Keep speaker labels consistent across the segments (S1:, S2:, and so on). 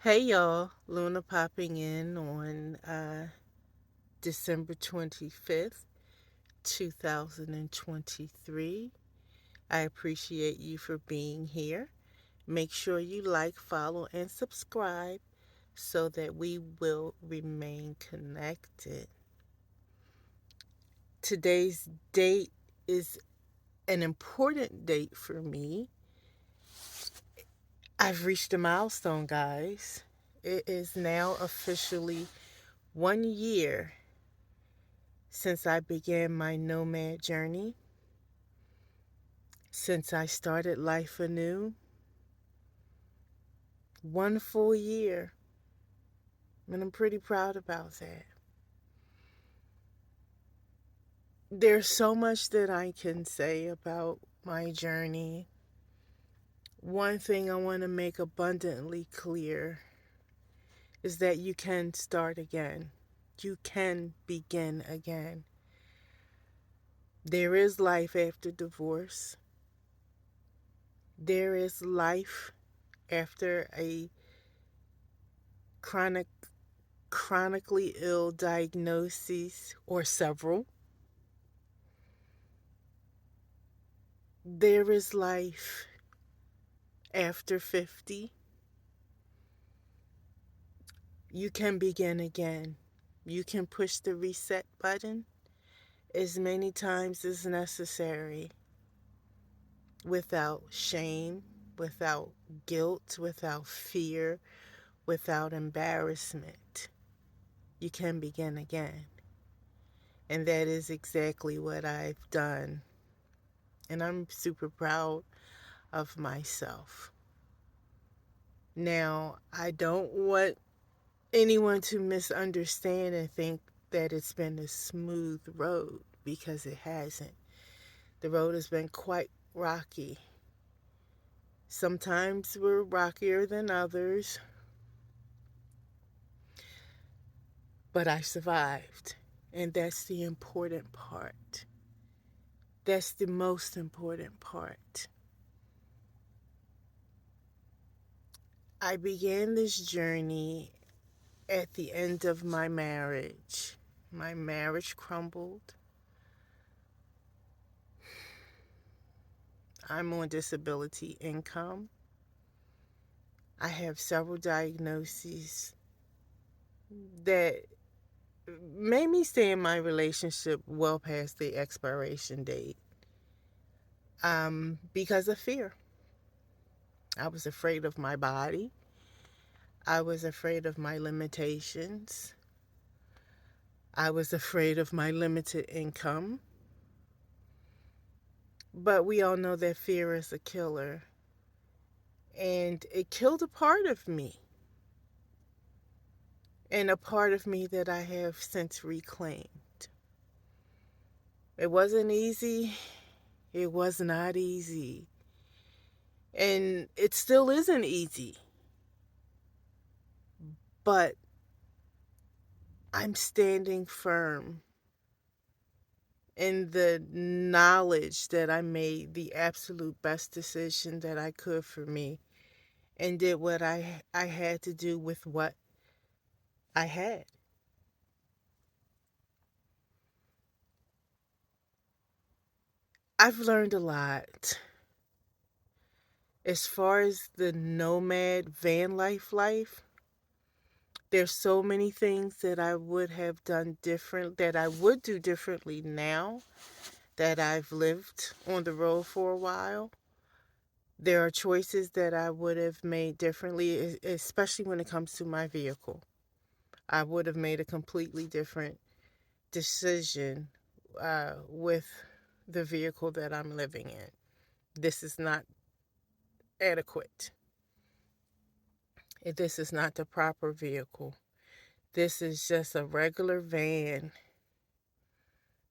S1: Hey y'all, Luna popping in on December 25th, 2023. I appreciate you for being here. Make sure you like, follow, and subscribe so that we will remain connected. Today's date is an important date for me. I've reached a milestone, guys. It is now officially 1 year since I began my nomad journey, since I started life anew. 1 full year, and I'm pretty proud about that. There's so much that I can say about my journey. One thing I want to make abundantly clear is that you can start again. You can begin again. There is life after divorce. There is life after a chronic chronically ill diagnoses or several. There is life after 50. You can begin again. You can push the reset button as many times as necessary without shame, without guilt, without fear, without embarrassment. You can begin again. And that is exactly what I've done. And I'm super proud of myself. Now, I don't want anyone to misunderstand and think that it's been a smooth road because it hasn't. The road has been quite rocky. Sometimes we're rockier than others, but I survived. And that's the important part. That's the most important part. I began this journey at the end of my marriage. My marriage crumbled. I'm on disability income. I have several diagnoses that made me stay in my relationship well past the expiration date because of fear. I was afraid of my body. I was afraid of my limitations. I was afraid of my limited income. But we all know that fear is a killer. And it killed a part of me. And a part of me that I have since reclaimed. It wasn't easy. It was not easy. And it still isn't easy. But I'm standing firm in the knowledge that I made the absolute best decision that I could for me and did what I had to do with what I had. I've learned a lot. As far as the nomad van life, there's so many things that I would have done different, that I would do differently now that I've lived on the road for a while. There are choices that I would have made differently, especially when it comes to my vehicle. I would have made a completely different decision with the vehicle that I'm living in. This is not adequate. This is not the proper vehicle. This is just a regular van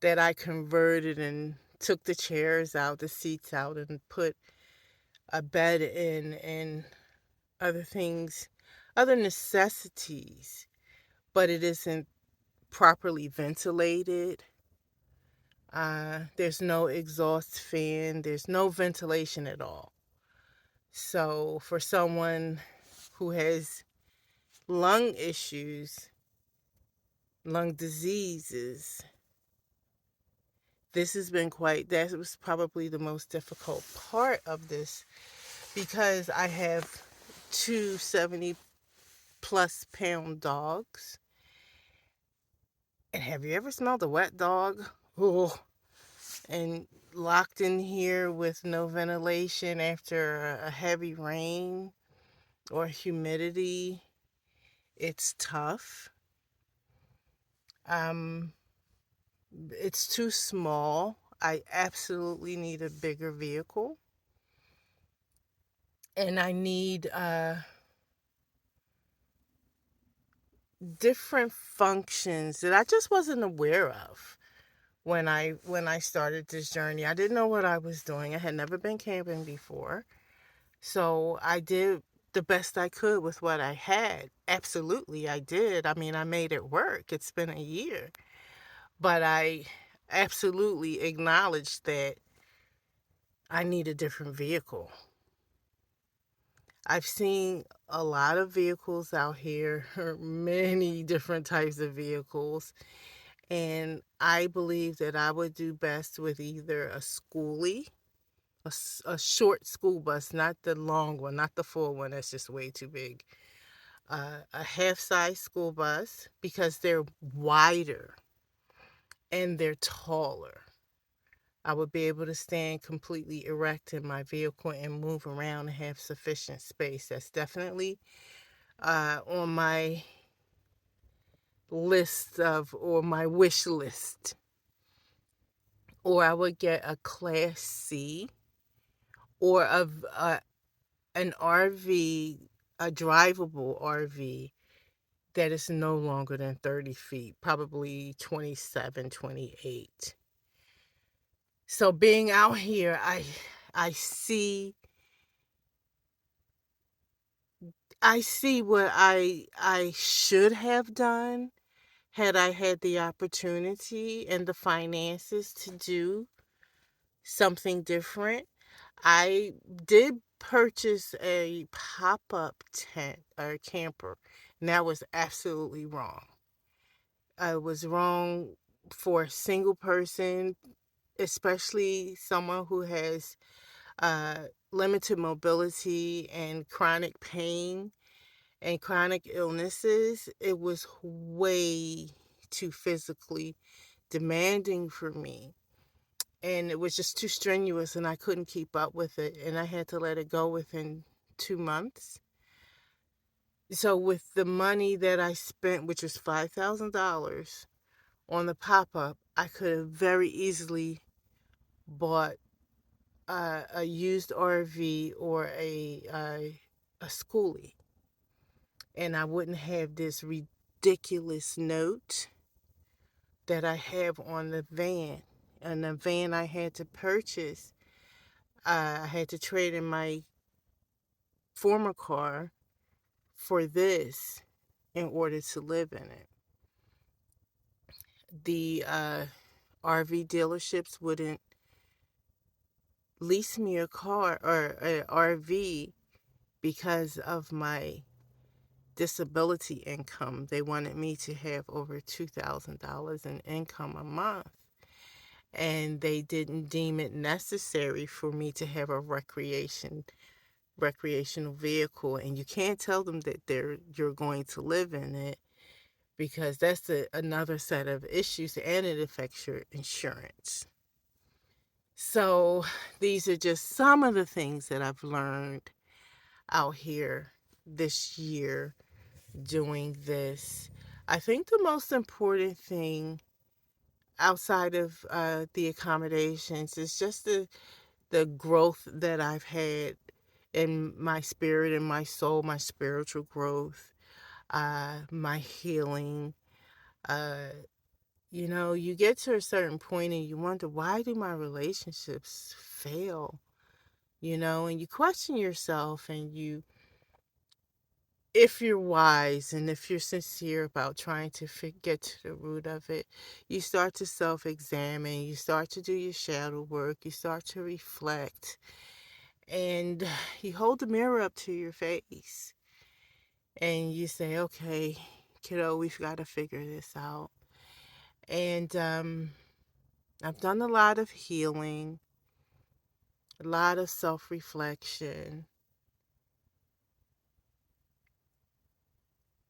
S1: that I converted and took the chairs out, the seats out, and put a bed in and other things, other necessities. But it isn't properly ventilated. There's no exhaust fan, there's no ventilation at all. So, for someone who has lung issues, lung diseases. That was probably the most difficult part of this because I have two 70 plus pound dogs. And have you ever smelled a wet dog? Oh, and locked in here with no ventilation after a heavy rain or humidity, it's tough. Um, it's too small. I absolutely need a bigger vehicle. And I need different functions that I just wasn't aware of when I started this journey. I didn't know what I was doing. I had never been camping before. So I did the best I could with what I had. Absolutely, I did. I mean, I made it work. It's been a year. But I absolutely acknowledged that I need a different vehicle. I've seen a lot of vehicles out here, many different types of vehicles, and I believe that I would do best with either a schoolie, a short school bus, not the long one, not the full one, that's just way too big. A half size school bus because they're wider and they're taller. I would be able to stand completely erect in my vehicle and move around and have sufficient space. That's definitely on my or my wish list. Or I would get a Class C or an RV, a drivable RV that is no longer than 30 feet, probably 27, 28. So being out here, I see I see what I should have done had I had the opportunity and the finances to do something different. I did purchase a pop-up tent or camper, and that was absolutely wrong. I was wrong for a single person, especially someone who has uh, limited mobility and chronic pain and chronic illnesses. It was way too physically demanding for me. And it was just too strenuous, and I couldn't keep up with it. And I had to let it go within 2 months. So, with the money that I spent, which was $5,000 on the pop up, I could have very easily bought a used RV or a schoolie, and I wouldn't have this ridiculous note that I have on the van. And the van I had to purchase, I had to trade in my former car for this in order to live in it. The RV dealerships wouldn't lease me a car or an RV because of my disability income. They wanted me to have over $2,000 in income a month. And they didn't deem it necessary for me to have a recreational vehicle. And you can't tell them that you're going to live in it because that's another set of issues, and it affects your insurance. So these are just some of the things that I've learned out here this year doing this. I think the most important thing outside of the accommodations is just the growth that I've had in my spirit and my soul, my spiritual growth, my healing. Uh, you get to a certain point and you wonder, why do my relationships fail? And you question yourself, and if you're wise and if you're sincere about trying to get to the root of it, you start to self examine, you start to do your shadow work, you start to reflect, and you hold the mirror up to your face and you say, okay, kiddo, we've got to figure this out. And I've done a lot of healing, a lot of self reflection.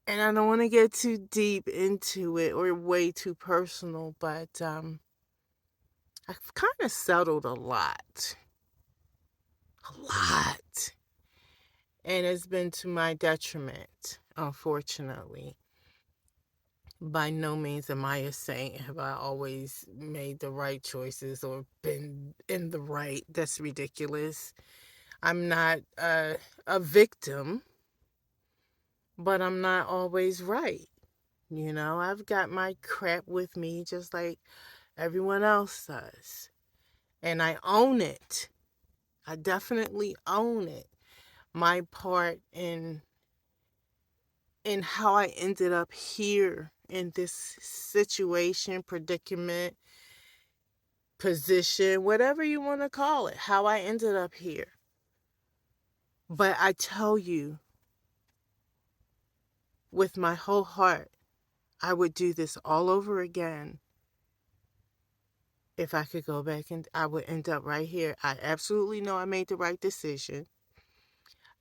S1: And I don't want to get too deep into it or way too personal, but I've kind of settled a lot. A lot. And it's been to my detriment, unfortunately. By no means am I a saint. Have I always made the right choices or been in the right? That's ridiculous. I'm not a victim, but I'm not always right. You know, I've got my crap with me just like everyone else does. And I own it. I definitely own it. My part in how I ended up here in this situation, predicament, position, whatever you want to call it, how I ended up here. But I tell you, with my whole heart, I would do this all over again if I could go back, and I would end up right here. I absolutely know I made the right decision.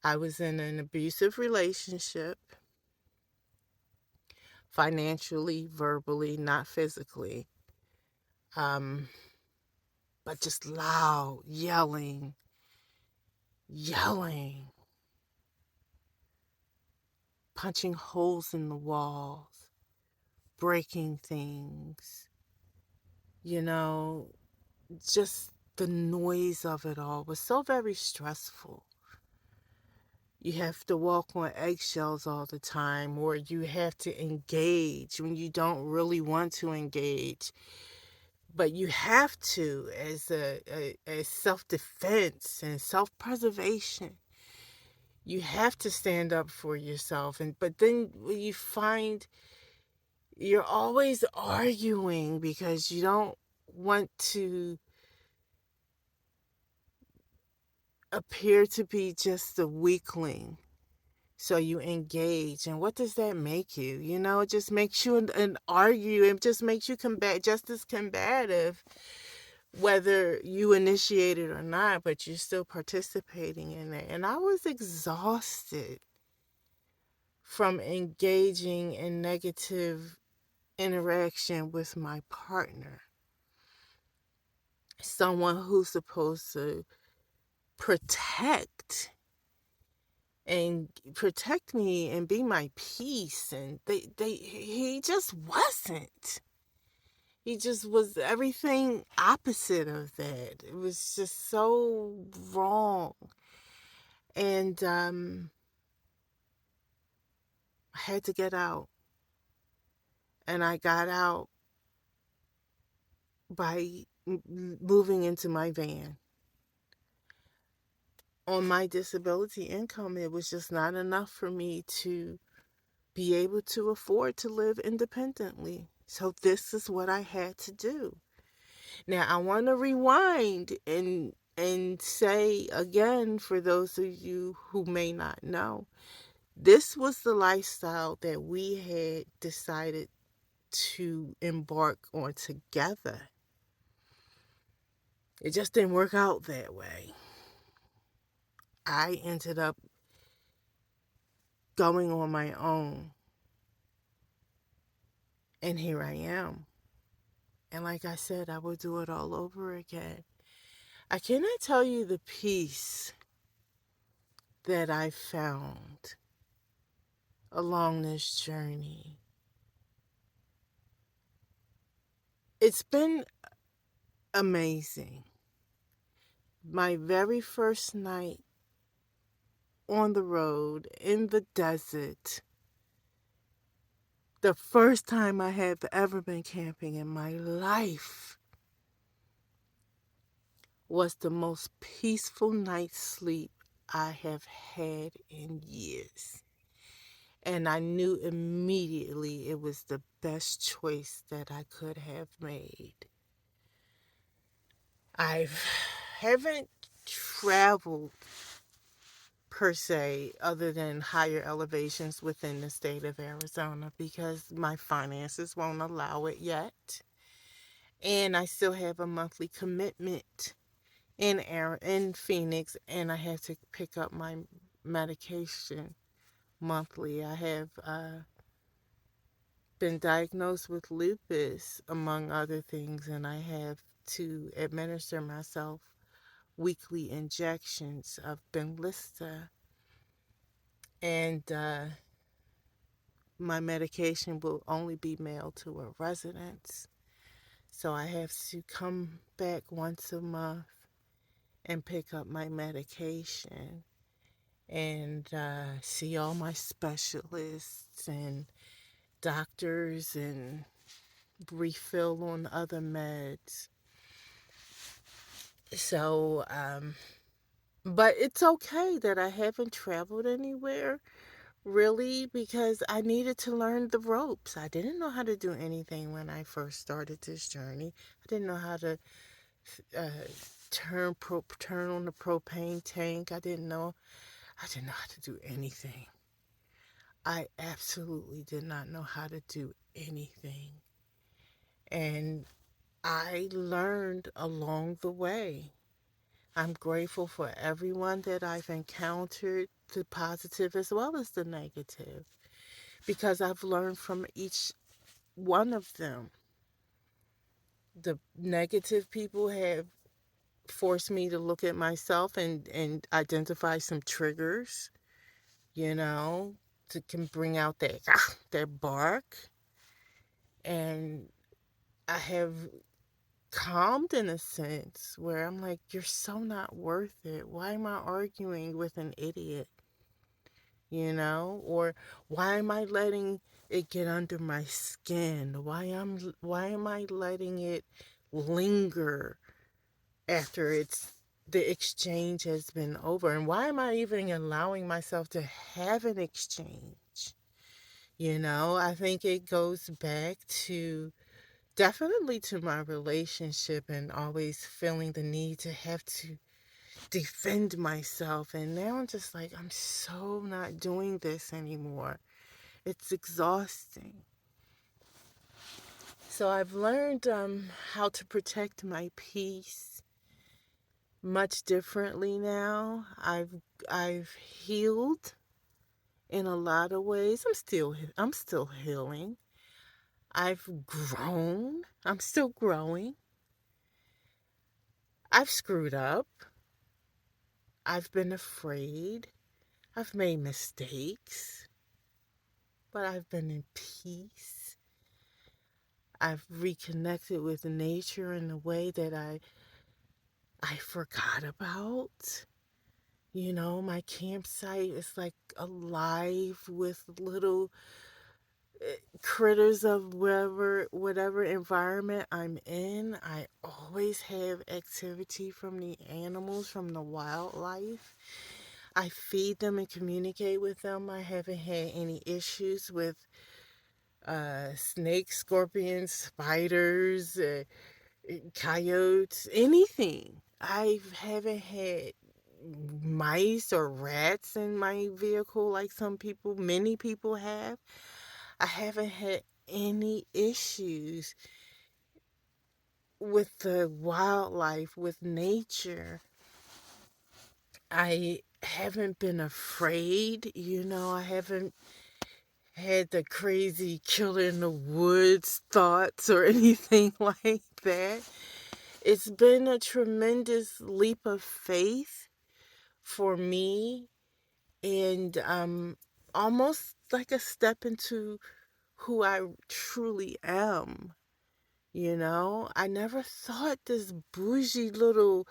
S1: I was in an abusive relationship, financially, verbally, not physically. Um, but just loud, yelling, punching holes in the walls, breaking things, you know, just the noise of it all was so very stressful. You have to walk on eggshells all the time, or you have to engage when you don't really want to engage. But you have to, as a self-defense and self-preservation. You have to stand up for yourself. But then you find you're always arguing because you don't want to appear to be just a weakling. So you engage. And what does that make you? You know, it just makes you an argue. It just makes you just as combative, whether you initiate it or not, but you're still participating in it. And I was exhausted from engaging in negative interaction with my partner. Someone who's supposed to protect protect me and be my peace, and he just wasn't. He just was everything opposite of that. It was just so wrong. And I had to get out. And I got out by moving into my van. On my disability income, it was just not enough for me to be able to afford to live independently. So this is what I had to do. Now I want to rewind and say again, for those of you who may not know, this was the lifestyle that we had decided to embark on together. It just didn't work out that way. I ended up going on my own. And here I am. And like I said, I will do it all over again. I cannot tell you the peace that I found along this journey. It's been amazing. My very first night on the road in the desert, the first time I have ever been camping in my life, was the most peaceful night's sleep I have had in years. And I knew immediately it was the best choice that I could have made. I haven't traveled per se, other than higher elevations within the state of Arizona, because my finances won't allow it yet. And I still have a monthly commitment in Phoenix, and I have to pick up my medication monthly. I have been diagnosed with lupus, among other things, and I have to administer myself weekly injections of Benlysta, and my medication will only be mailed to a residence. So I have to come back once a month and pick up my medication and see all my specialists and doctors and refill on other meds. So, but it's okay that I haven't traveled anywhere really, because I needed to learn the ropes. I didn't know how to do anything when I first started this journey. I didn't know how to uh, turn on the propane tank. I didn't know how to do anything. I absolutely did not know how to do anything. And I learned along the way. I'm grateful for everyone that I've encountered, the positive as well as the negative, because I've learned from each one of them. The negative people have forced me to look at myself and identify some triggers, you know, to can bring out that bark. And I have calmed in a sense where I'm like, you're so not worth it. Why am I arguing with an idiot? Or why am I letting it get under my skin? Why am I letting it linger after the exchange has been over? And why am I even allowing myself to have an exchange? I think it goes back to definitely to my relationship and always feeling the need to have to defend myself. And now I'm just like, I'm so not doing this anymore. It's exhausting. So I've learned how to protect my peace much differently now. I've healed in a lot of ways. I'm still healing. I've grown. I'm still growing. I've screwed up. I've been afraid. I've made mistakes, but I've been in peace. I've reconnected with nature in a way that I forgot about. My campsite is like alive with little critters of whatever environment I'm in. I always have activity from the animals, from the wildlife. I feed them and communicate with them. I haven't had any issues with snakes, scorpions, spiders, coyotes, anything. I haven't had mice or rats in my vehicle like many people have. I haven't had any issues with the wildlife, with nature. I haven't been afraid, I haven't had the crazy killer in the woods thoughts or anything like that. It's been a tremendous leap of faith for me, and almost like a step into who I truly am. I never thought this bougie little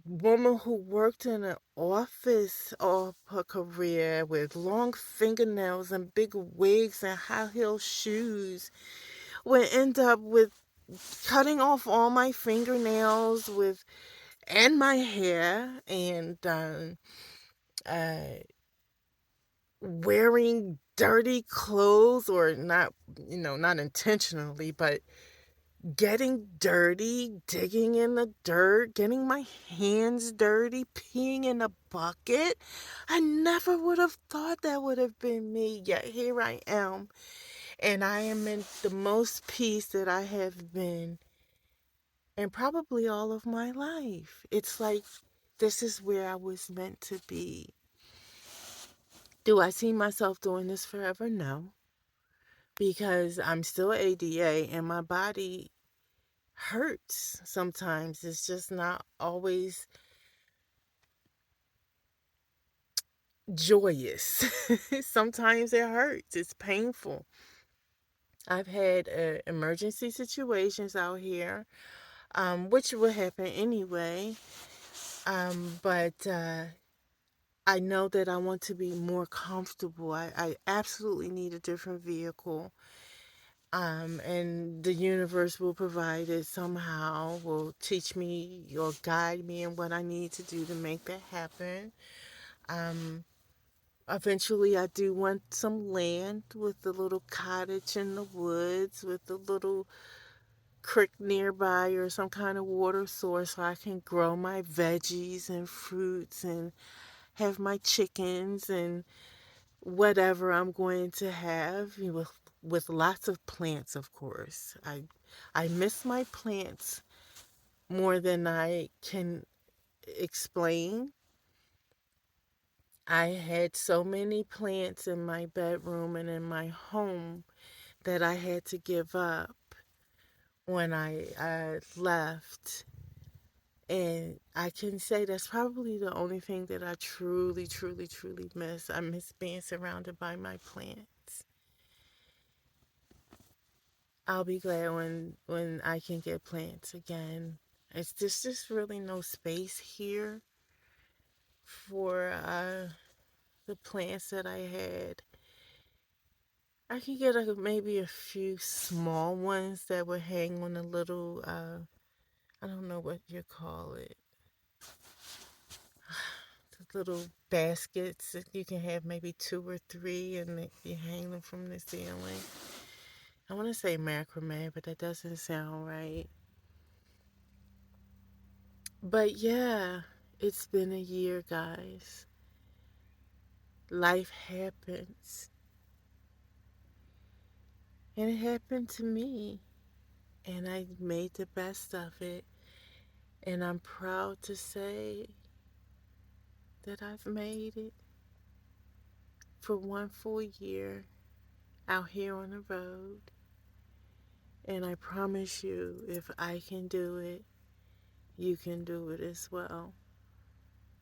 S1: woman who worked in an office all her career with long fingernails and big wigs and high heel shoes would end up with cutting off all my fingernails and my hair, and uh, wearing dirty clothes, or not, not intentionally, but getting dirty, digging in the dirt, getting my hands dirty, peeing in a bucket. I never would have thought that would have been me, yet here I am. And I am in the most peace that I have been in probably all of my life. It's like this is where I was meant to be. Do I see myself doing this forever? No, because I'm still ADA and my body hurts sometimes. It's just not always joyous. Sometimes it hurts. It's painful. I've had emergency situations out here, which will happen anyway. But I know that I want to be more comfortable. I absolutely need a different vehicle. And the universe will provide it somehow, will teach me or guide me in what I need to do to make that happen. Um, Eventually, I do want some land with a little cottage in the woods with a little creek nearby or some kind of water source so I can grow my veggies and fruits and have my chickens and whatever I'm going to have with lots of plants, of course. I miss my plants more than I can explain. I had so many plants in my bedroom and in my home that I had to give up when I left. And I can say that's probably the only thing that I truly, truly, truly miss. I miss being surrounded by my plants. I'll be glad when I can get plants again. Just really no space here for the plants that I had. I can get maybe a few small ones that would hang on a little, I don't know what you call it, the little baskets that you can have maybe two or three and you hang them from the ceiling. I want to say macrame, but that doesn't sound right. But yeah, it's been a year, guys. Life happens. And it happened to me. And I made the best of it. And I'm proud to say that I've made it for one full year out here on the road. And I promise you, if I can do it, you can do it as well.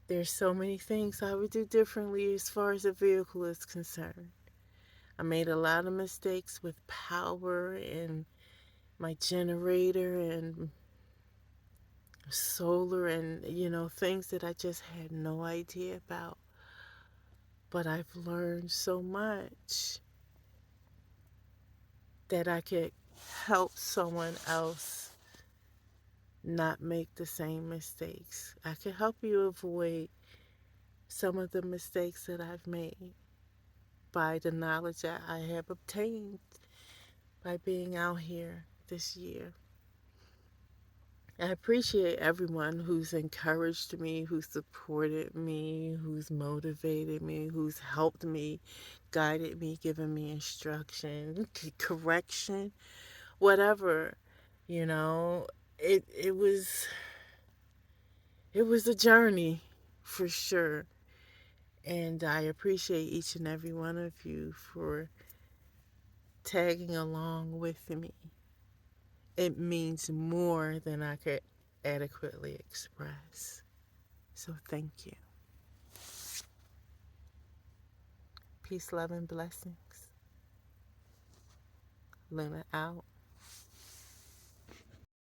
S1: There's so many things I would do differently as far as the vehicle is concerned. I made a lot of mistakes with power and my generator and solar and, things that I just had no idea about. But I've learned so much that I could help someone else not make the same mistakes. I could help you avoid some of the mistakes that I've made by the knowledge that I have obtained by being out here this year. I appreciate everyone who's encouraged me, who's supported me, who's motivated me, who's helped me, guided me, given me instruction, correction, whatever. You know, it was a journey for sure. And I appreciate each and every one of you for tagging along with me. It means more than I could adequately express. So thank you. Peace, love, and blessings. Luna out.